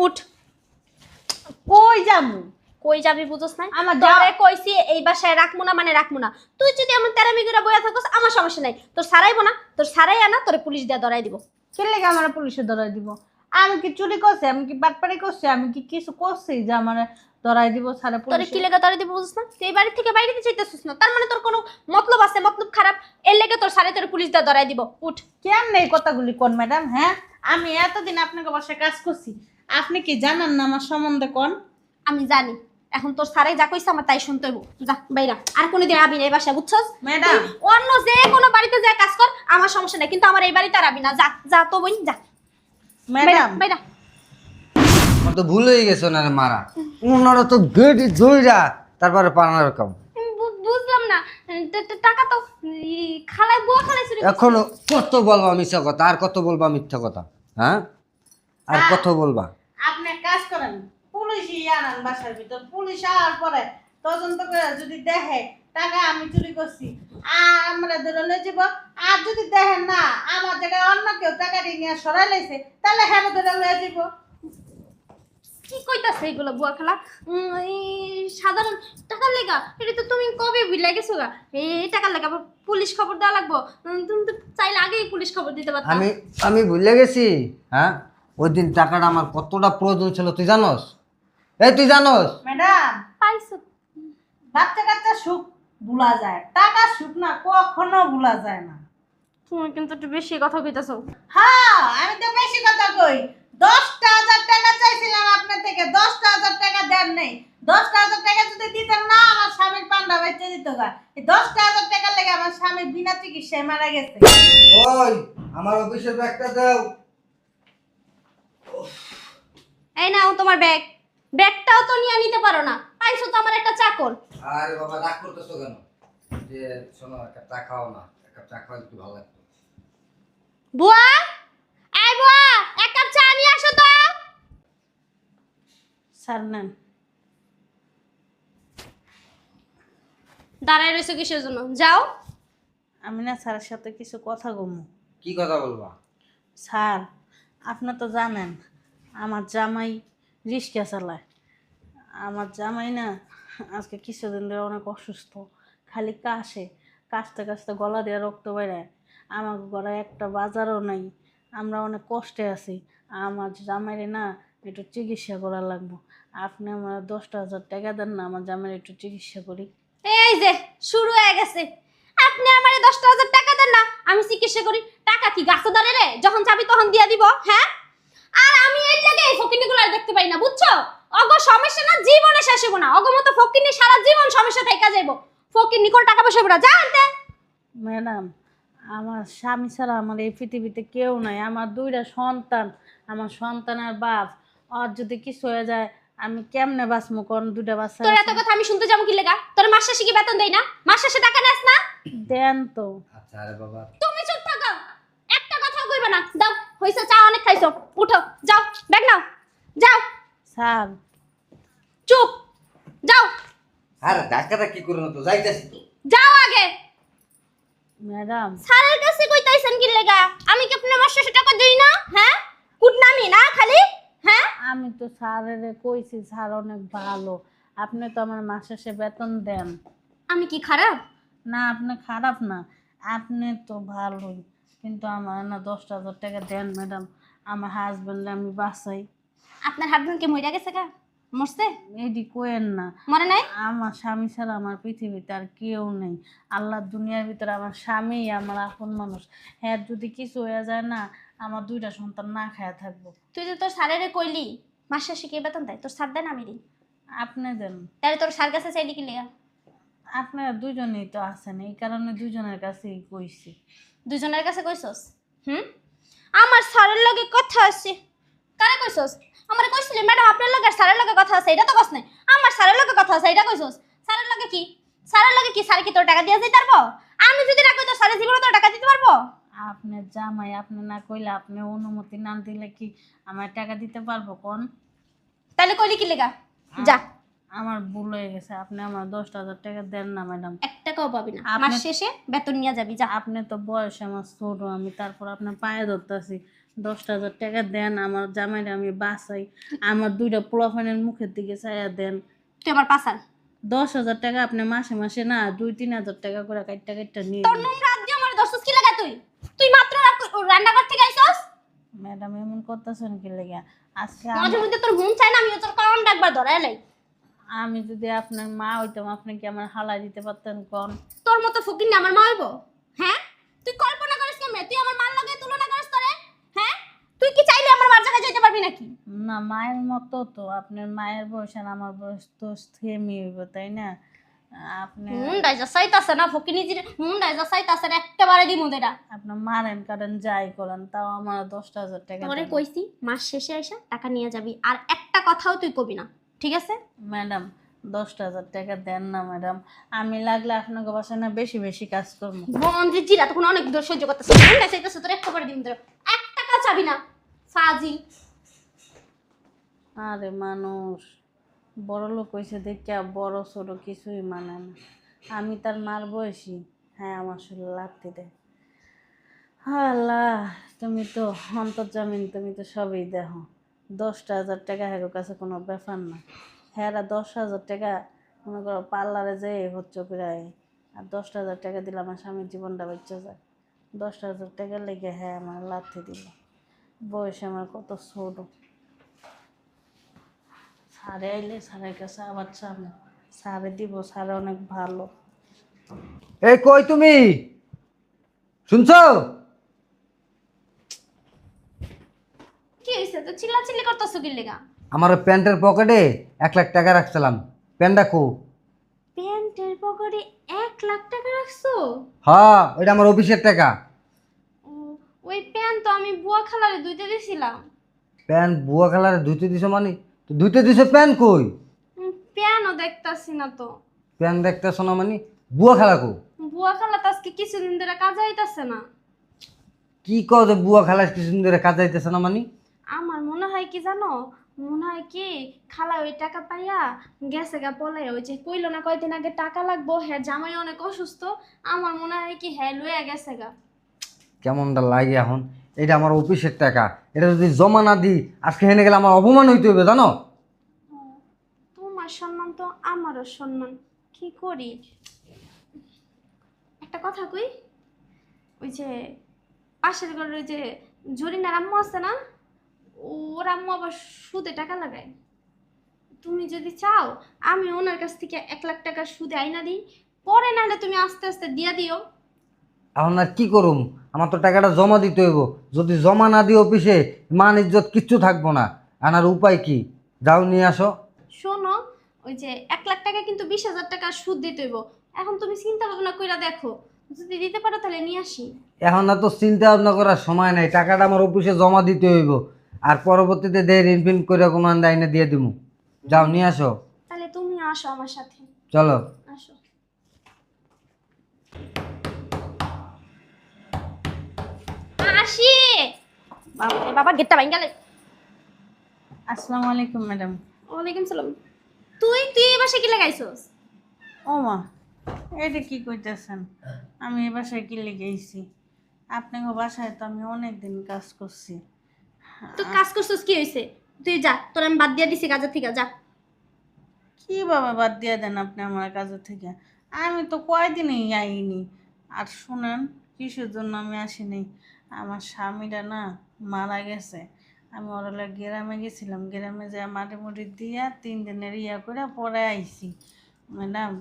উঠ। কই যামু? কই যাবি বুঝছ না? আমার তোরে কইছি এই বাসায় রাখমু না মানে রাখমু না। তুই যদি এমন তেরামি করে বইয়া থাকস আমার সমস্যা নাই। তোর সারাইবো না, তোর সারাই আনা তোরে পুলিশ দিয়ে ধরাই দিব। কে লেগে আমার পুলিশে ধরাই দিব? আমি কি চুরি করছি? আমি কি বাটপারি করছি? আমি কি কিছু করছি যে আমার ধরাই দিব সারা তোরে পুলিশে? কি লেগে ধরাই দিব বুঝছ না? তুই এই বাড়ি থেকে বাইরে চাইতেছিস না, তার মানে তোর কোনো মতলব আছে, মতলব খারাপ। এর লেগে তোর সারাই তোরে পুলিশ দিয়ে ধরাই দিব। উঠ। কেমনে এই কথাগুলি কোন ম্যাডাম? হ্যাঁ, আমি এতদিন আপনাকে বাসায় কাজ করছি, আপনি কি জানেন না আমার সম্বন্ধে কোন? আমি জানি এখন তোর সারাই যা কইছে আমার তাই শুনতে হইব। যা বাইরা, আর কোনোদিন আবি না এই বাসায়, বুঝছস? ম্যাডাম। তুই অন্য যে কোনো বাড়িতে যা কাজ কর আমার সমস্যা নাই, কিন্তু আমার এই বাড়িতে আর আবি না। যা যা তো বোন যা। ম্যাডাম, বাইরা। আমার তো ভুল হয়ে গেছে ওনারে মারা। ওনারা তো গেট ধইরা তারপরে পানার কাম। বুঝলাম না, টাকা তো খালাই বুয়া খালাই চুরি করছে। এখনো কত বলবা মিথ্যা কথা, আর কত বলবা মিথ্যা কথা? হ্যাঁ, আর কত বলবা? আপনি এক কাজ করেন, পুলিশই আনান বাসার ভিতর। পুলিশ আওয়ার পরে তদন্ত করে যদি দেখে টাকা আমি চুরি করছি, আর আমরা ধরে লয়ে যাব। আর যদি দেখেন না আমার জায়গায় অন্য কেউ টাকা নিয়ে সরাই লাইছে, তাহলে হ্যাঁ ধরে লয়ে যাব। কি কইতাছে এগুলো বুয়া খালা? এই সাধারণ টাকার লেগা এটা তো তুমি কবে বুঝলা গেছো গা? এই টাকার লেগা আবার পুলিশ খবর দেওয়া লাগবো? তুমি তো চাইলে আগেই পুলিশ খবর দিতে পারতা। আমি আমি ভুলে গেছি। হ্যাঁ, ওই দিন টাকাটা আমার কতটা প্রয়োজন ছিল তুই জানোস? এই তুই জানোস? ম্যাডাম, পাইছো? বাচ্চা কাচ্চা সুখ ভুলা যায়, টাকা সুখ না কখনো ভুলা যায় না। তুমি কিন্তু একটু বেশি কথা কইতাছো। হ্যাঁ, আমি তো বেশি কথা কই। 10,000 টাকা চাইছিলাম আপনার থেকে, 10,000 টাকা দেন নাই। 10,000 টাকা যদি দিতেন না, আমার স্বামীর পান্ডা বেচে দিত গা। এই 10,000 টাকার লেগে আমার স্বামী বিনা চিকিৎসায় মারা গেছে। ওই আমার অফিসের ব্যাগটা দাও। এই নাও তোমার ব্যাগ। ব্যাগটাও তো নিয়ে নিতে পারো না। পাইছো তো আমার একটা চাকর। আরে বাবা রাগ করতেছো কেন? যে শোনো, একটা চা খাও না, একটা চা খাও একটু ভালো লাগতো। বুয়া, এই বুয়া, এক কাপ চা নিয়ে আসো তো। স্যার নেন। দাঁড়ায় রইছো কিসের জন্য? যাও। আমি না স্যারের সাথে কিছু কথা কমু। কি কথা বলবা? স্যার, আপনি তো জানেন আমার জামাই রিক্সা চালায়। আমার জামাই না আজকে কিছুদিন ধরে অনেক অসুস্থ, খালি কাশে, কাশতে কাশতে গলা দিয়ে রক্ত বেরোয়। আমার ঘরে একটা বাজারও নাই, আমরা অনেক কষ্টে আছি। আমার জামাইরে না একটু চিকিৎসা করা লাগবো। আপনি আমার 10,000 টাকা দেন না, আমার জামাইয়ের একটু চিকিৎসা করি। এই যে শুরু হয়ে গেছে। আপনি আমারে 10,000 টাকা দেন না, আমি চিকিৎসা করি। টাকা কি গাছে ধরে রে? যখন চাবি তখন দিয়া দিব, হ্যাঁ? আর আমি এর লাগে এই ফকিনিগুলো আর দেখতে পাই না, বুঝছো? অগ সমস্যা না জীবনে শেষ হবো না। অগ মতো ফকিনি সারা জীবন সমস্যা থেকে যাইবো। ফকিনি কোন টাকা পয়সা বড় জানতে। ম্যাডাম, আমার স্বামী ছাড়া আমার এই পৃথিবীতে কেউ নাই। আমার 2টা সন্তান, আমার সন্তানের বাপ। আর যদি কিছু হয়ে যায় আমি কেমনে বাঁচবো? কোন 2টা বাচ্চা তোর এত কথা আমি শুনতে যাবো কি লেগা? তোর মাস শেষে কি বেতন দেই না? মাস শেষে টাকা নেস না? দেন তো। আচ্ছা আরে বাবা, তুমি চুপ থাকো। একটা কথাও কইবে না। দাও, হইছে চা অনেক খাইছো। উঠো, যাও, ব্যাগ নাও। যাও, স্যার, চুপ। যাও, আরে ডাক্তারটা কি করুন তো, যাইতেছি তো। যাও আগে। ম্যাডাম, স্যারের কাছে কইতাইছেন কি লেগা? আমি কি আপনার মাস শেষে টাকা দেই না? হ্যাঁ? কুটনামি না খালি? হ্যাঁ? আমি তো স্যারের কইছি স্যার অনেক ভালো। আপনি তো আমার মাস শেষে বেতন দেন। আমি কি খারাপ? না, আপনি খারাপ না, আপনি তো ভালোই। কিন্তু আমার না 10,000 টাকা দেন ম্যাডাম, আমার হাজবেন্ডে আমি বাঁচাই। আপনার হাজবেন্ড কি মইরা গেছে গা? মরছে? এডি কোয়েন না। মরে নাই? আমার স্বামী ছাড়া আমার পৃথিবীতে আর কেউ নেই। আল্লাহ দুনিয়ার ভিতরে আমার স্বামী আমার আপন মানুষ। হ্যাঁ, যদি কিছু হয়ে যায় না, আমার 2টা সন্তান না খায়া থাকবো। তুই যে তোর স্যারেরে কইলি মাস শেষে কি বেতন দেয়? তোর স্যার দেন আমি দিই। আপনি দেন। তাহলে তোর স্যার কাছে চাইলি কি লেগা? আপনারা দুজনেই তো আছেন, এই কারণে দুজনের কাছেই কইছি। দুজনের কাছে কইছস? হুম? আমার স্যারের লগে কথা আছে। কারে কইছস? আমারে কইছিলি ম্যাডাম আপনার লগে আর স্যারের লগে কথা আছে, এটা তো কস নাই। আমার স্যারের লগে কথা আছে এটা কইছস। স্যারের লগে কি? স্যারের লগে কি? স্যার কি তোর টাকা দিয়া যাইতে পারবো? আমি যদি না কই তো স্যারের জীবনে তোর টাকা দিতে পারবো? আপনার জামাই, আপনি না কইলে, আপনি অনুমতি না দিলে কি আমার টাকা দিতে পারবো কোন? তাহলে কইলি কি লেগা? যা। আমার ভুল হয়ে গেছে, আপনি আমার 10,000 টাকা দেন না ম্যাডাম। এক টাকাও পাবি না। আপনি- মাস শেষে বেতন নিয়ে যাবি, যা। আপনি তো বয়স আমার ছোট, আমি তারপর আপনার পায়ে ধরতেছি, 10,000 টাকা দেন, আমার জামাইরে আমি বাঁচাই, আমার 2টা পোলাপানের মুখের দিকে চাইয়া দেন। তুই আমার পাশাল। 10,000 টাকা আপনি মাসে মাসে না 2-3 হাজার টাকা করে কাইটটা কাইটটা নিয়ে তোর নোংরা হাত দিয়ে আমার দর্শস কি লাগা তুই? তুই মাত্র রান্নাঘর থেকে আইছস? ম্যাডাম এমন করতেছেন কি লেগে? আজকে মাঝে মধ্যে তোর মন চায় না আমি তোর কারণ একবার ধরায় লাই। আমি যদি আপনার মা হইতাম আপনি কি আমার হালাই দিতে পারতেন কোন? তোর মতো ফকির না আমার মা হইব? হ্যাঁ? তুই কল্পনা করিস কেমনে? তুই আমার মার লগে তুলনা করিস তোরে? হ্যাঁ? তুই কি চাইলে আমার মার জায়গায় যেতে পারবি নাকি? না, মায়ের মতো তো আপনার মায়ের বয়স আর আমার বয়স তো সেমই হইব, তাই না? আপনি মুন্ডাই যা চাইতাছে না ফকিনি জিরে মুন্ডাই যা চাইতাছে একেবারে দি মুদেরা। আপনার মারেন কারেন যাই করেন তাও আমার 10,000 টাকা তোরে দেন। কইছি মাস শেষে আইসা টাকা নিয়ে যাবি আর একটা কথাও তুই কবি না, ঠিক আছে? ম্যাডাম 10,000 টাকা দেন না ম্যাডাম, আমি লাগলে আপনাকে বাসায় না বেশি বেশি কাজ করবো। বন্ধু জিরা তখন অনেক দূর সহ্য করতেছে, মুন্ডাই চাইতাছে তোর একেবারে দি মুদেরা। এক টাকা চাবি না ফাজিল। আরে মানুষ বড় লোক হয়েছে দেখে বড় ছোট কিছুই মানে না। আমি তার মার বয়সী, হ্যাঁ আমার শরীরে লাগতে দেয়। আল্লাহ, তুমি তো অন্তর্জামিন, তুমি তো সবই দেখো। 10,000 টাকা হেরো কাছে কোনো ব্যাপার না। হ্যাঁ 10,000 টাকা মনে করো পার্লারে যেয়ে হচ্ছে প্রায়, আর 10,000 টাকা দিলে আমার স্বামীর জীবনটা বেঁচে যায়। 10,000 টাকা লেগে হ্যাঁ আমার লাথি দিল, বয়স আমার কত ছোট। সারে আইলে সারের কাছে আবার চাবো, সারে দিব, সারে অনেক ভালো। এই কই তুমি শুনছো? কি হইছে তো চিল্লাচিল্লি করতেছো কি লেগা? আমার ওই প্যান্টের পকেটে 1 লাখ টাকা রাখছিলাম, প্যান্টটা কো? প্যান্টের পকেটে 1 লাখ টাকা রাখছো? হ্যাঁ ওইটা আমার অফিসের টাকা। ও, ওই প্যান্ট তো আমি বুয়া খালারে ধুইতে দিছিলাম। প্যান্ট বুয়া খেলারে ধুইতে দিছো মানে? তো ধুইতে দিছো প্যান্ট কই? প্যানও দেখতাছি না তো। প্যান্ট দেখতেছো না মানে? বুয়া খেলা কো? বুয়া খালা তো আজকে কিছুদিন ধরে কাজে আইতাছে না। কি কও যে বুয়া খেলা কিছুদিন ধরে কাজ যাইতেছে না মানে? আমার মনে হয় কি জানো, মনে হয় কি খালা ওই টাকা পাইয়া গেছে গা পলাই, ওই যে কইলো না কয়দিন আগে টাকা লাগবো, হ্যাঁ জামাই অনেক অসুস্থ, আমার মনে হয় কি হ্যাঁ লইয়া গেছে গা। কেমনটা লাগে এখন? এটা আমার অফিসের টাকা, এটা যদি জমা না দিই আজকে হেনে গেলে আমার অপমান হইতে হবে জানো? তোমার সম্মান তো আমারও সম্মান, কি করি? একটা কথা কই, ওই যে পাশের ঘরের ওই যে জরিনার আম্মু আছে না, ওর আম্মু আবার সুদে টাকা লাগায়। তুমি যদি চাও আমি ওনার কাছ থেকে 1 লাখ টাকা সুদে আইনা দিই, পরে নাহলে তুমি আস্তে আস্তে দিয়া দিও। এখন আর কি করুম? আমার তো টাকাটা জমা দিতে হইব, যদি জমা না দিই অফিসে মান ইজ্জত কিচ্ছু থাকবো না। আনার উপায় কি? যাও নিয়ে আসো। শোনো, ওই যে 1 লাখ টাকা কিন্তু 20,000 টাকা সুদ দিতে হইব। এখন তুমি চিন্তা ভাবনা কইরা দেখো, যদি দিতে পারো তাহলে নিয়ে আসি। এখন না তো চিন্তা ভাবনা করার সময় নাই, টাকাটা আমার অফিসে জমা দিতে হইব, আর পরবর্তীতে দেয় ঋণ করে কোনো আইনে দিয়ে দিব। যাও নিয়ে আসো। তাহলে তুমি আসো আমার সাথে, চলো। আসো। আসি। বাবা বাবা গেটটা ভাঙালে। আসসালামু আলাইকুম ম্যাডাম। ওয়ালাইকুম সালাম। তুই তুই এই বাসায় কি লাগাইছস? ও মা, এটা কি কইতেছেন? আমি এই বাসায় কি লেগেছি? আপনাকে বাসায় তো আমি অনেক দিন কাজ করছি। তুই কাজ করছস কি হইছে? তুই যা, তোর আমি বাদ দিয়া দিছি কাজের থেকে, যা। কিভাবে বাদ দিয়ে দেন আপনি আমার কাজের থেকে? আমি তো কয়দিনই আইনি। আর শুনেন, কিসের জন্য আমি আসিনি? আমার স্বামীটা না মারা গেছে। আমি ওরা গ্রামে গেছিলাম, গ্রামে যে মাটি মুটি দিয়া 3 দিনের ইয়া করে পরে আইছি। ম্যাডাম,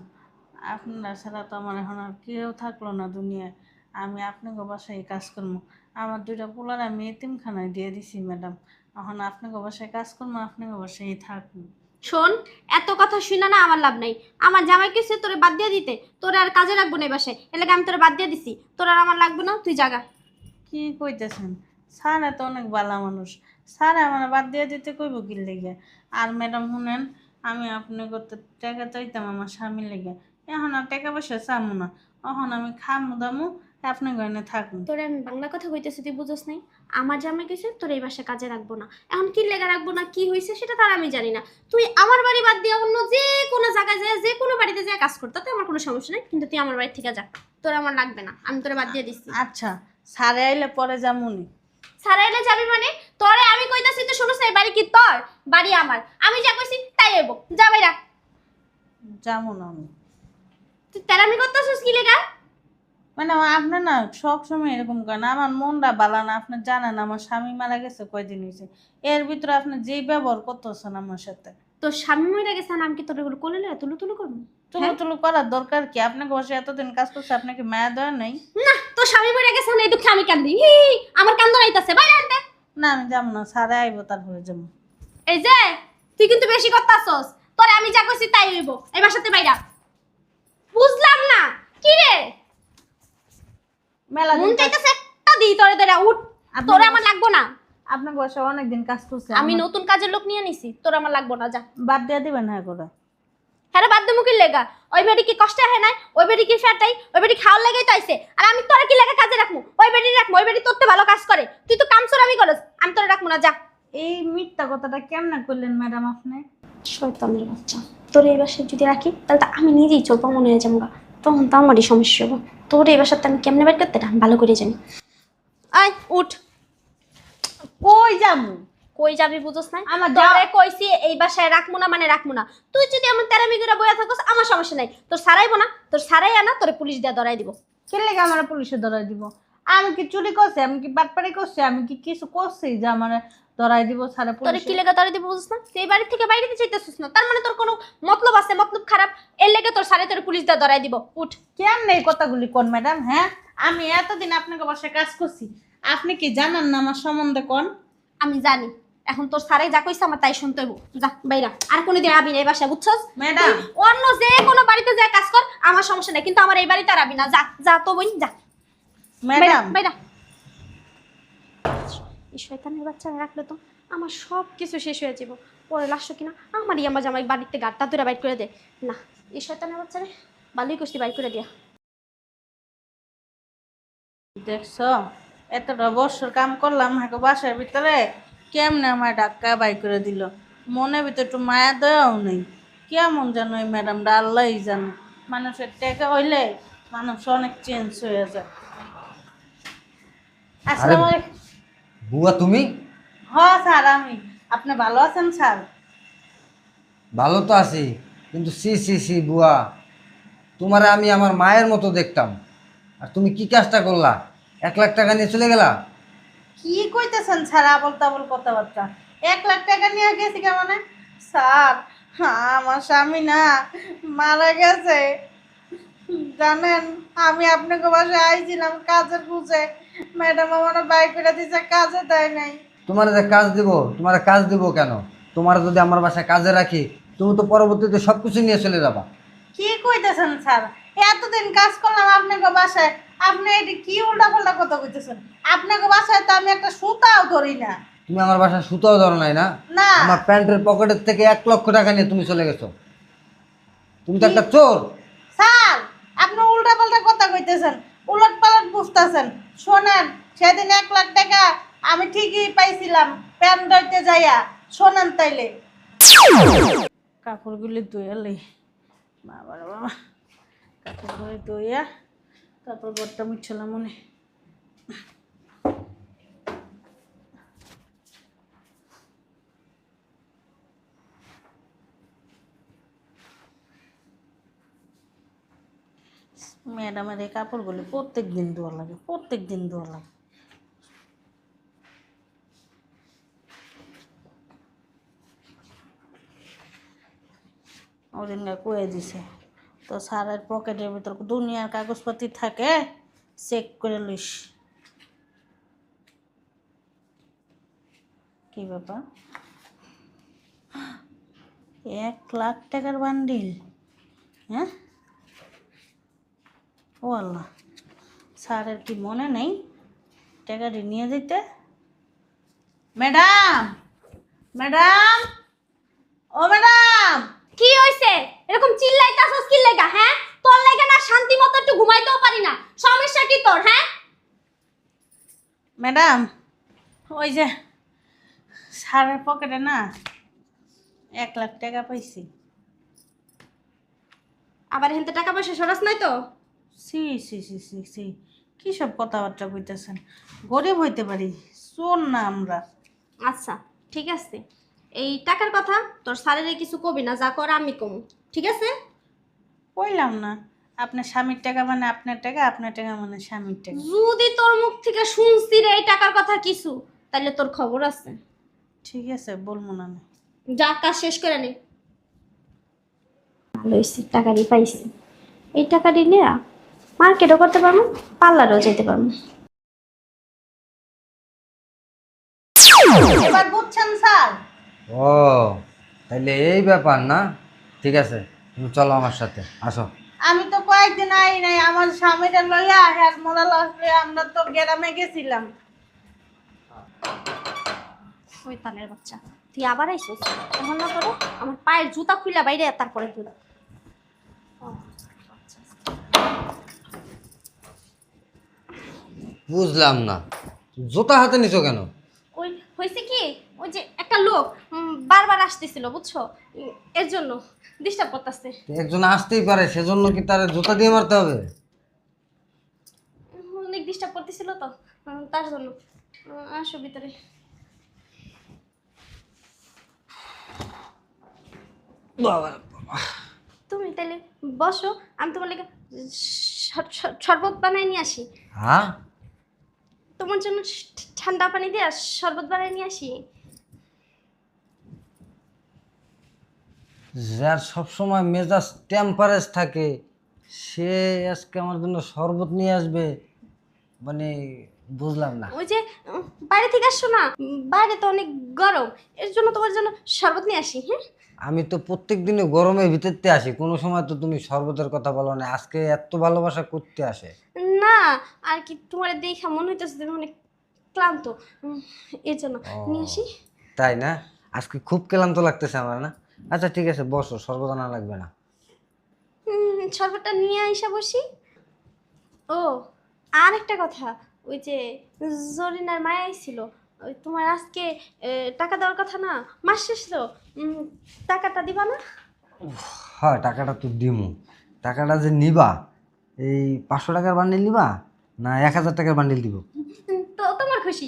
আপনারা ছাড়া তো আমার এখন আর কেউ থাকলো না দুনিয়ায়। আমি আপনাকে বাসায় কাজ করবো। আমার 2টা পোলার আমি এতিমখানায় দিয়ে দিছি ম্যাডাম। এখন আপনাকে বাসায় কাজ করবো, আপনাকে বাসায় থাকবো। শোন, এত কথা শুনা না আমার লাভ নাই। আমার জামাই কইছে তোরে বাদ দিয়া দিতে, তোরে আর কাজে রাখবো না এই বাসায়, এলাকা আমি তোরে বাদ দিয়া দিছি, তোর আর আমার লাগবে না, তুই জাগা। কি কইতেছেন? স্যার তো অনেক ভালো মানুষ, স্যার আমার বাদ দিয়ে দিতে কইব কি লেগে? আর ম্যাডাম শুনেন, আমি আপনি করতে টাকা চাইতাম আমার স্বামীর লেগে, এখন আর টাকা পয়সা চামু না। এখন আমি খামু দামু, আপনি গয়নে থাকুন। তোরে আমি বাংলা কথা কইতেছি, তুই বুঝোস নাই? আমার জামাই কইছে তোর এই বাসায় কাজে রাখবো না। এখন কি লেগা রাখবো না, কি হয়েছে সেটা তার আমি জানি না। তুই আমার বাড়ি বাদ দিয়ে অন্য যে কোনো জায়গায় যায়, যে কোনো বাড়িতে যায় কাজ করতে, তাতে আমার কোনো সমস্যা নেই, কিন্তু তুই আমার বাড়ি থেকে যা, তোর আমার লাগবে না, আমি তোরে বাদ দিয়ে দিচ্ছি। আচ্ছা, স্যারে আইলে পরে যামুনি। সারাইলে যাবি মানে? তোরে আমি কইতাছি তো শুনুস এই বাড়ি কি তোর? বাড়ি আমার। আমি যা কইছি তাই হইব। যা বাইরা। যাবো না আমি। তুই তেরামি করতেছিস কি লেগা? ম্যাডাম আপনি না সবসময় এরকম করেন, আমার মনটা ভালো না। আপনি জানেন আমার স্বামী মারা গেছে কয়দিন হয়েছে, এর ভিতরে আপনি যেই ব্যবহার করতেছেন আমার সাথে। তোর স্বামী মরে গেছে না, আমি কি তোর এগুলো কোলে লইয়া তুলু তুলু করবো? চুলো চুলো করার দরকার কি? আপনাকে বসে এতদিন কাজ করছে, আপনাকে মায়া দেওয়া নেই? না, তোর স্বামী মরে গেছে না এই দুঃখে আমি কান্দি। হি, আমার কান্দন আইতাছে। বাইরে আনতে। না আমি যাবো না, সারে আইবো তারপরে যাবো। এই যে তুই কিন্তু বেশি করতাছস। তোরে আমি যা কইছি তাই হইব। এই বাসাতে বাইরা। বুঝলাম না। কি রে? মেলা মন দিন কাজ- চাইতেছে একটা দি তোরে তোরা উঠ। আপনি তোরে আমার লাগবো না। আপনাকে বসে অনেকদিন কাজ করছে, আমি নতুন কাজের লোক নিয়ে নিছি। তোর আমার লাগবো না, যা। বাদ দিয়ে দিবেন হ্যাঁ করে। হ্যাঁ বাদ্য মুখির লেগা। ওই বেডি কি কষ্ট হয় না? ওই বেডি কি ফ্যাটাই? ওই বেডি খাওয়ার লেগেই তো আইছে। আর আমি তোরে কি লেগা কাজে রাখমু? ওই বেডি রাখমু। ওই বেডি তোরতে ভালো কাজ করে। তুই তো কাম আমি করস। আমি তোরে রাখমু না, যা। এই মিথ্যা কথাটা কেমনে করলেন ম্যাডাম আপনি? শয়তানের বাচ্চা। তোর এই বাসায় যদি রাখি তাহলে তো আমি নিজেই চলবো মনে হয়ে যাবো। তখন তো আমারই সমস্যা হবো। তোর এই বাসাতে আমি কেমনে বের করতে আমি ভালো করে জানি। আয় উঠ। কই যাবো? কই যাবি বুঝছ না? আমার তোরে কইছি এই বাসায় রাখমু না মানে রাখমু না। তুই যদি আমার তেরামি করে বইয়া থাকস আমার সমস্যা নাই। তোর সারাইবো না, তোর সারাই আনা তোরে পুলিশ দিয়ে ধরাই দিব। কে লেগে আমার পুলিশে ধরাই দিব? আমি কি চুরি করছি? আমি কি বাটপাড়ি করছি? আমি কি কিছু করছি যে আমার ধরাই দিব সারা তোরে পুলিশে? কি লেগে ধরাই দিব বুঝছ না? তুই এই বাড়ি থেকে বাইরে দিতে চাইতেছিস না, তার মানে তোর কোনো মতলব আছে, মতলব খারাপ। এর লেগে তোর সারে তোর পুলিশ দিয়ে ধরাই দিব। উঠ। কেমনে এই কথাগুলি কোন ম্যাডাম? হ্যাঁ আমি এতদিন আপনাকে বাসায় কাজ করছি, আপনি কি জানেন না আমার সম্বন্ধে কোন? আমি জানি। এখন তোর সারাই যা কইছে আমার তাই শুনতে হইব। যা বাইরা। আর কোনোদিন আবি না এই বাসায়, বুঝছস? ম্যাডাম তুই অন্য যে কোনো বাড়িতে যা কাজ কর আমার সমস্যা নাই, কিন্তু আমার এই বাড়িতে আর আবি না। যা যা তো বোন, যা। ম্যাডাম বাইরা। এই শয়তানের বাচ্চা রাখলে তো আমার সব কিছু শেষ হয়ে যাব। পরে লাস্ট কিনা আমারই আমার জামাই বাড়িতে গাড়টা তুই বাইর করে দে। না, এই শয়তানের বাচ্চারে ভালোই কষ্টি বাইর করে দিয়া। দেখছো এতটা বছর কাম করলাম হাঁকে বাসার ভিতরে, কেমনে আমার ডাক্কা বাই করে দিল। মনের ভিতরে একটু মায়া দয়াও নেই। কেমন যেন এই ম্যাডামটা আল্লাহই জানে। মানুষের টেকা হইলে মানুষ অনেক চেঞ্জ হয়ে যায়। আসসালামু আলাইকুম। বুয়া তুমি? হ্যাঁ স্যার আমি। আপনি ভালো আছেন স্যার? ভালো তো আছি, কিন্তু সি সি সি বুয়া, তোমারে আমি আমার মায়ের মতো দেখতাম, আর তুমি কি কাজটা করলা? 1 লাখ টাকা নিয়ে চলে গেলা। কি কইতেছেন স্যার আবল তাবল কথাবার্তা? 1 লাখ টাকা নিয়ে গেছি কে মানে? স্যার আমার স্বামী না মারা গেছে জানেন। আমি আপনাকে বাসায় আইছিলাম কাজের খুঁজে, ম্যাডাম আমার বাইক করে দিছে, কাজে দেয় নাই। তোমার যে কাজ দিব, তোমার কাজ দিব কেন? তোমার যদি আমার বাসায় কাজে রাখি, তুমি তো পরবর্তীতে সব কিছু নিয়ে চলে যাবা। কি কইতেছেন স্যার? এতদিন কাজ করলাম আপনাকে বাসায়, আপনি এটি কি উল্টা পাল্টা কথা কইতেছেন? আপনাকে বাসায় তো আমি একটা সুতাও ধরি না। তুমি আমার বাসায় সুতাও ধরো নাই না? না আমার প্যান্টের পকেটের থেকে 1 লক্ষ টাকা নিয়ে তুমি চলে গেছো। তুমি তো একটা চোর। স্যার আপনি উল্টা পাল্টা কথা কইতেছেন, উলট পালট বুঝতেছেন। শোনেন, সেদিন 1 লাখ টাকা আমি ঠিকই পাইছিলাম প্যান ধরতে যাইয়া। শোনেন তাইলে কাপড়গুলি ধুয়ালি, বাবা রে বাবা, কাপড়গুলি ধুইয়া তারপর বরটা মুছলাম মনে। ম্যাডামের এই কাপড়গুলি প্রত্যেক দিন ধোয়া লাগে, প্রত্যেক দিন ধোয়া লাগে। ওদিন কয়ে দিছে তো স্যারের পকেটের ভিতর দুনিয়ার কাগজপাতি থাকে, চেক করে লইস। কি ব্যাপার? 1 লাখ টাকার বান্ডিল? হ্যাঁ ও আল্লাহ, স্যারের কি মনে নেই টাকাটি নিয়ে যেতে? ম্যাডাম ম্যাডাম ও ম্যাডাম, কি হইছে? এরকম চিল্লাইতাছস কি লাগা? হ্যাঁ, তোর লাগা না শান্তি মতো একটু ঘুমাইতেও পারি না। সমস্যা কি তোর? হ্যাঁ, ম্যাডাম ওই যে স্যারের পকেটে না 1 লাখ টাকা পাইছি। আবার হেনতে টাকা পয়সা সরাস নাই তো? সি সি সি সি সি, কী সব কথাবার্তা কইতেছেন? গরিব হইতে পারি, চোর না আমরা। আচ্ছা ঠিক আছে, এই টাকার কথা তোর স্যারের কিছু কবি না, যা কর আমি কম, ঠিক আছে? কইলাম না, আপনার স্বামীর টাকা মানে আপনার টাকা, আপনার টাকা মানে স্বামীর টাকা। যদি তোর মুখ থেকে শুনছি রে এই টাকার কথা কিছু, তাহলে তোর খবর আছে। ঠিক আছে, বলবো না আমি। যা, কাজ শেষ করে নে। ভালো হয়েছে, টাকারই পাইছি। এই টাকা দিলে মার্কেটও করতে পারবো, পার্লারও যেতে পারবো। এবার বুঝছেন স্যার? ও তাইলে এই ব্যাপার না, ঠিক আছে তুমি চলো আমার সাথে, আসো। আমি তো কয়েকদিন আই নাই, আমার স্বামীরা লইয়া আর মোলা লইয়া আমরা তো গ্রামে গেছিলাম। ওই তালের বাচ্চা, তুই আবার আইসিস? এমন না করো, আমার পায়ের জুতা খুইলা বাইরে তারপরে তুই। বুঝলাম না, জুতা হাতে নিছো কেন? ওই হয়েছে কি, ওই যে একটা লোক বারবার আসতেছিল বুঝছো, এর জন্য ডিস্টার্ব করতেছে। একজন আসতেই পারে, সেজন্য কি তার জুতা দিয়ে মারতে হবে? অনেক ডিস্টার্ব করতেছিল তো, তার জন্য। আসো ভিতরে। তুমি তাহলে বসো, আমি তোমার লেগে শরবত বানাই নিয়ে আসি। হ্যাঁ, তোমার জন্য ঠান্ডা পানি দিয়ে শরবত বানাই নিয়ে আসি। যার সবসময় মেজাজ টেম্পারেজ থাকে সে আজকে আমার জন্য শরবত নিয়ে আসবে, মানে বুঝলাম না। ওই যে বাইরে থেকে আসছো না, বাইরে তো অনেক গরম, এর জন্য তোমার জন্য শরবত নিয়ে আসি। হ্যাঁ, আমি তো প্রত্যেক দিনে গরমের ভিতরতে আসি, কোনো সময় তো তুমি শরবতের কথা বলো না, আজকে এত ভালোবাসা করতে আসে। না আর কি, তোমার দেখা মনে হইতেছে তুমি অনেক ক্লান্ত, এর জন্য নিয়ে আসি। তাই না? আজকে খুব ক্লান্ত লাগতেছে আমার না। আচ্ছা ঠিক আছে, বসো, শরবত আনা লাগবে না। শরবতটা নিয়ে আইসা বসি। ও আর একটা কথা, ওই যে জরিনার মায়া আইছিল, ওই তোমার আজকে টাকা দেওয়ার কথা না, মাস শেষ তো, টাকাটা দিবা না? হয়, টাকাটা তো দিমু। টাকাটা যে নিবা, এই 500 টাকার বান্ডিল নিবা না 1000 টাকার বান্ডিল দিব? তো তোমার খুশি,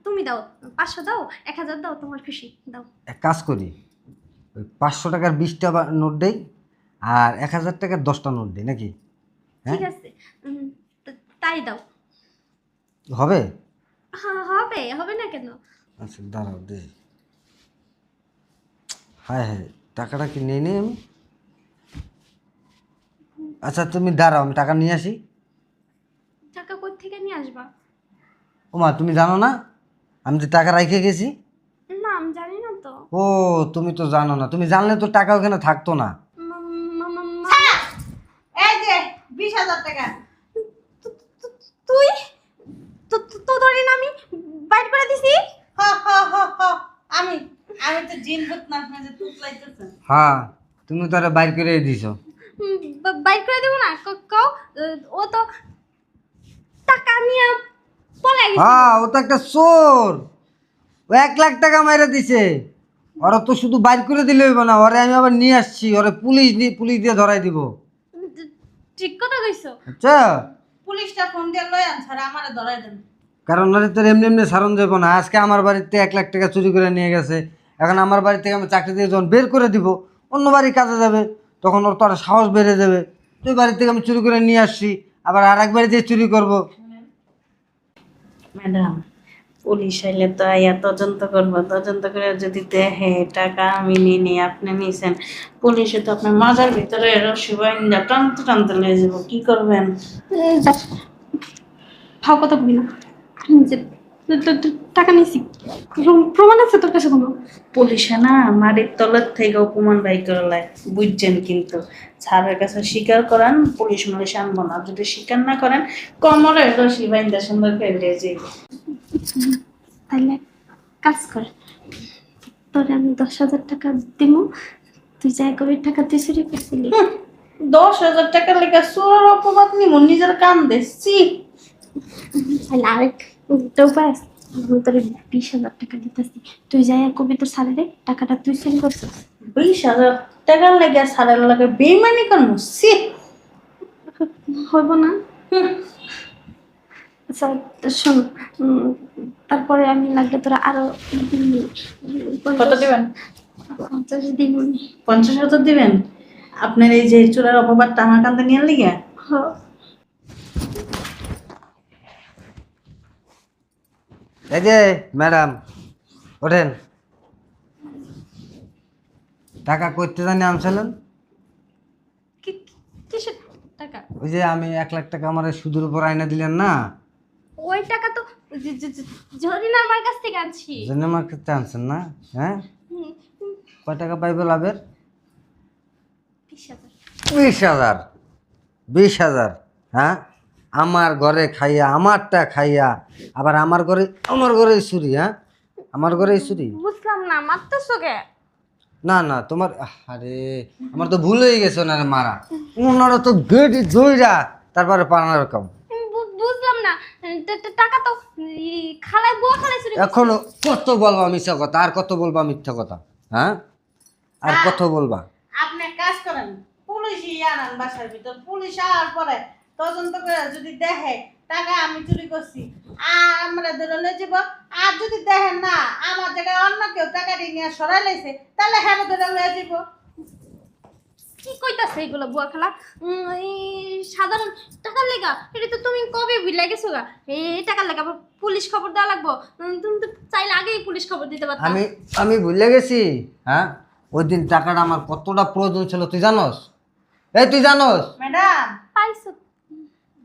তুমি দাও, 500 দাও, 1000 দাও, তোমার খুশি দাও। এক কাজ করি, ওই 500 টাকার 20টা নোট দেই আর 1000 টাকার 10টা নোট দেই নাকি? হ্যাঁ ঠিক আছে, তাই দাও। হবে? হ্যাঁ হবে, হবে না কেন? আচ্ছা দাঁড়াও দিই। হ্যাঁ হ্যাঁ, টাকাটা কি নিয়ে নিই আমি? আচ্ছা তুমি দাঁড়াও, আমি টাকা নিয়ে আসি। টাকা কোথা থেকে নিয়ে আসবা? ওমা তুমি জানো না আমি যে টাকা রাইখে গেছি? না আমি জানি না তো। ও তুমি তো জানো না, তুমি জানলে তো টাকা ওখানে থাকতো না। এই যে 20,000 টাকা। তুই তো ধরে না আমি বাইর করে দিছি। হ হ হ হ, আমি আমি তো জিন ভূত না, আপনি যে তুতলাইতেছেন। হ্যাঁ, তুমি তো আরে বাইর করে দিছো। বাইর করে দেবো না, কও। ও তো টাকা নিয়ে পলাই গেছে। হ্যাঁ, ও তো একটা চোর, ও 1 লাখ টাকা মাইরা দিছে। ওরা তো শুধু বাইর করে দিলে হইব না, ওরে আমি আবার নিয়ে আসছি, ওরে পুলিশ দিয়ে ধরাই দিব। ঠিক কথা কইছো। আচ্ছা, পুলিশটা ফোন দিয়ে লই আন, স্যার আমারে ধরাই দেন। কারণ ওরে তো এমনি এমনি সারণ যাবো না। আজকে আমার বাড়িতে 1 লাখ টাকা চুরি করে নিয়ে গেছে, এখন আমার বাড়ি থেকে আমি চাকরি দিয়ে যখন বের করে দিব, অন্য বাড়ি কাজে যাবে, তখন ওর তো আর সাহস বেড়ে যাবে। তুই বাড়ি থেকে আমি চুরি করে নিয়ে আসছি, আবার আর এক বাড়িতে চুরি করবো। ম্যাডাম, পুলিশ আইলে তো আইয়া তদন্ত করবো, তদন্ত করে যদি দেখে টাকা আমি নিই আপনি নিছেন, পুলিশে তো আপনার মাজার ভিতরে রশি বাইন্দা টানতে টানতে লয়ে যাবো, কি করবেন? ভাও কথা বলি না, যে টাকা নিছি, প্রমাণ আছে তোর কাছে কোনো? পুলিশে না মাটির তলের থেকে অপমান বাই করে, বুঝছেন? কিন্তু স্যারের কাছে স্বীকার করেন, পুলিশ মুলিশ আনবো না, যদি স্বীকার না করেন কমরে রশি বাইন্দা সুন্দর করে লিয়ে যাইব। তাহলে কাজ কর, তোরে আমি 10,000 টাকা দিব, তুই যাই কবি টাকা তুই চুরি করছিলি। 10,000 টাকা লেগে চোরের অপবাদ নিব, নিজের কান দেখছি। তাহলে আরেক তো উপায় আছে, আমি তোরে 20,000 টাকা দিতেছি, তুই যাই কবি তোর স্যালারি টাকাটা তুই চুরি করছিস। 20,000 টাকা লেগে স্যারের লাগে বেইমানি করবো? সি হইব না? আচ্ছা শোন, তারপরে আমি লাগলে তোরা আরো কত দিবেন? 50 দিন। 50,000 দিবেন? আপনার এই যে চুলার অপবাদটা আমার কান্দে নিয়ে লিগে? হ্যাঁ। এই যে ম্যাডাম, ওঠেন। টাকা করতে জানি আনছিলেন? কিসের টাকা? ওই যে আমি 1 লাখ টাকা আমার সুদের উপর আইনা দিলেন না, ওই টাকা তো জরিনা আমার কাছ থেকে আনছি। জন্য আমার কাছে আনছেন না? হ্যাঁ, হুম, কয় টাকা পাইবে লাভের? 20,000। 20,000? 20,000? হ্যাঁ, আমার ঘরে খাইয়া, আমারটা খাইয়া, আবার আমার ঘরে চুরি। হ্যাঁ, আমার ঘরে চুরি? বুঝলাম না, মারতেছো কে? না না, তোমার আরে আমার তো ভুল হয়ে গেছে ওনারে মারা। ওনারা তো গেটি জইরা তারপরে পানার কম। বুঝলাম না, টাকা তো খালায় বুয়া খালায় চুরি করছে। এখনো কত বলবা মিথ্যা কথা, আর কত বলবা মিথ্যা কথা? হ্যাঁ, আর কত বলবা? আপনি এক কাজ করেন, পুলিশই আনান বাসার ভিতর। পুলিশ আওয়ার পরে তদন্ত করে যদি দেখে টাকা আমি চুরি করছি, আর আমরা ধরে লয়ে যাব। আর যদি দেখেন না আমার জায়গায় অন্য কেউ টাকা নিয়ে সরাই লাইছে, তাহলে হ্যাঁ ধরে লয়ে যাব। কি কইতাছে এগুলো বুয়া খালা? এই সাধারণ টাকার লেগা? এটা তো তুমি কবে বুঝলা গেছো গা? এই টাকার লেগা আবার পুলিশ খবর দেওয়া লাগবো? তুমি তো চাইলে আগেই পুলিশ খবর দিতে পারতা। আমি ভুলে গেছি। হ্যাঁ, ওই দিন টাকাটা আমার কতটা প্রয়োজন ছিল তুই জানোস? এই তুই জানোস? ম্যাডাম, পাইছো?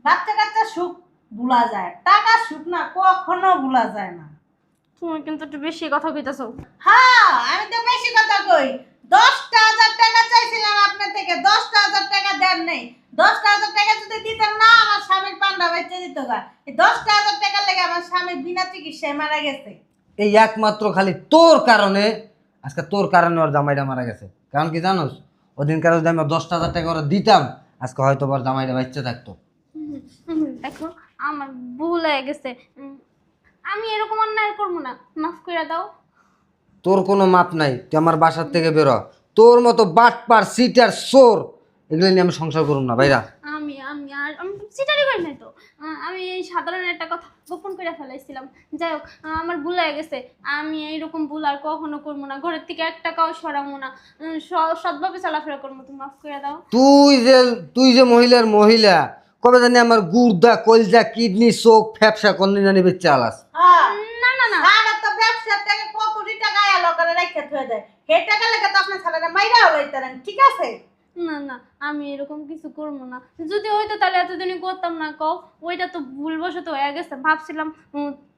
বাচ্চা কাচ্চা সুখ ভুলা যায়, টাকা সুখ না কখনো ভুলা যায় না। তুমি কিন্তু একটু বেশি কথা কইতাছো। হ্যাঁ, আমি তো বেশি কথা কই। 10,000 টাকা চাইছিলাম আপনার থেকে, 10,000 টাকা দেন নেই। 10,000 টাকা যদি দিতেন না, আমার স্বামীর পান্ডা বাইতে দিত গা। এই 10,000 টাকার লেগে আমার স্বামী বিনা চিকিৎসায় মারা গেছে। এই একমাত্র খালি তোর কারণে, আজকে তোর কারণে ওর জামাইটা মারা গেছে। কারণ কি জানোস? ওদিন কারো যদি আমি 10,000 টাকা ওরা দিতাম, আজকে হয়তো ওর জামাইটা বাচ্চা থাকতো। দেখো, আমার ভুল হয়ে গেছে। আমি এরকম অন্যায় করবো না, মাফ করে দাও। তোর কোনো মাপ নাই, তুই আমার বাসার থেকে বেরো। তোর মতো বাটপার, সিটার, চোর এগুলো নিয়ে আমি সংসার করুম না ভাইরা। আমি চিটারি করি নাই তো। আমি এই সাধারণ একটা কথা গোপন করে ফেলাইছিলাম। যাই হোক, আমার ভুল হয়ে গেছে। আমি এইরকম ভুল আর কখনো করবো না। ঘরের থেকে 1 টাকাও সরাবো না। সৎভাবে চলাফেরা করবো। তুমি মাফ করে দাও। তুই যে মহিলা, কবে জানি আমার গুর্দা, কলজা, কিডনি, চোখ, ফ্যাপসা কোন দিন জানি বেঁচে আলাস। হ্যাঁ, না না না, সারা তো ব্যবসার টাকা কতটি টাকা এলো করে রেখে থয়ে দেয়। হে টাকা লেগে তো আপনার সারাটা মাইরা হলাইতেন, ঠিক আছে? না না, আমি এরকম কিছু করবো না। যদি হইতো তাহলে এতদিনই করতাম না। কও, ওইটা তো ভুলবশত হয়ে গেছে। ভাবছিলাম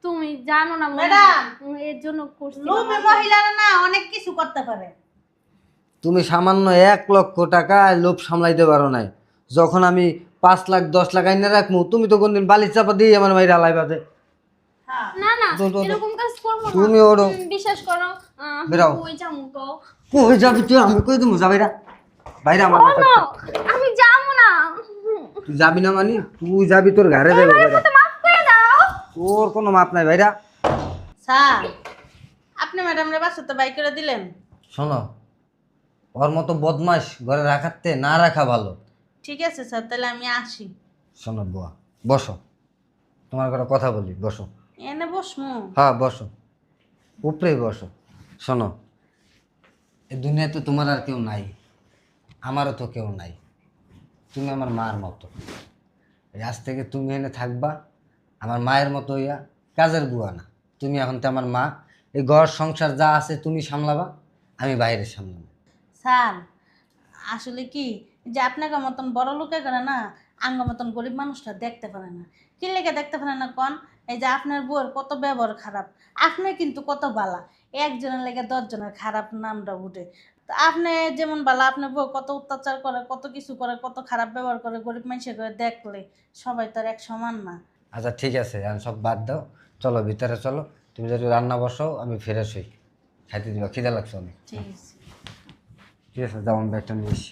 তুমি জানো না মনে হয়, ম্যাডাম, এর জন্য করছি। লোভী মহিলারা না অনেক কিছু করতে পারে। তুমি সামান্য 1 লক্ষ টাকা লোভ সামলাইতে পারো নাই। যখন আমি 5 লাখ 10 লাখ আইনে রাখবো, তুমি তো কোনদিন বালি চাপা দিয়ে আমার মাইরা লাইবাতে। হ্যাঁ, না না, তো, তো, তো। এরকম কাজ করবো না। তুমি ওরো বিশ্বাস করো। বেরাও। ওই যাবো। কও কই যাবি তুই? আমি কই দিমু যা বাইরা। বাইরা আমার মাথা। শোনো, আমি যাবো না। তুই যাবি না মানে? তুই যাবি, তোর ঘরে যাবো বাইরা। তো মাফ করে দাও। তোর কোনো মাপ নাই বাইরা। স্যার, আপনি ম্যাডামরে বাসাতে বাই করে দিলেন। শোনো, ওর মতো বদমাস ঘরে রাখাতে না রাখা ভালো। ঠিক আছে স্যার, তাহলে আমি আসি। শোনো বুয়া, বসো, তোমার ঘরে কথা বলি, বসো। এনে বসমু? হ্যাঁ বসো, উপরেই বসো। শোনো, এই দুনিয়াতে তোমার আর কেউ নাই, আমারও তো কেউ নাই। তুমি আমার মার মতো। এই আজ থেকে তুমি এনে থাকবা আমার মায়ের মতো হইয়া, কাজের বুয়া না। তুমি এখন তো আমার মা। এই ঘর সংসার যা আছে তুমি সামলাবা, আমি বাইরে সামলাবো। স্যার, আসলে কি যে আপনাকে মতন বড় লোকে করে না, আঙ্গ মতন গরিব মানুষটা দেখতে পারে না। কি লেগে দেখতে পারে না কন? এই যে আপনার বউয়ের কত ব্যবহার খারাপ, আপনি কিন্তু কত বালা। একজনের লেগে 10 জনের খারাপ নামটা উঠে। তো আপনি যেমন বালা, আপনার বউ কত অত্যাচার করে, কত কিছু করে, কত খারাপ ব্যবহার করে, গরিব মানুষের করে দেখলে সবাই তার এক সমান না। আচ্ছা ঠিক আছে, এখন সব বাদ দাও, চলো ভিতরে চলো। তুমি যদি রান্না বসাও আমি ফ্রেশ হই, খাইতে দিবা, খিদে লাগছে অনেক। ঠিক আছে। ঠিক আছে, যাও আমি ব্যাগটা নিয়ে এসি।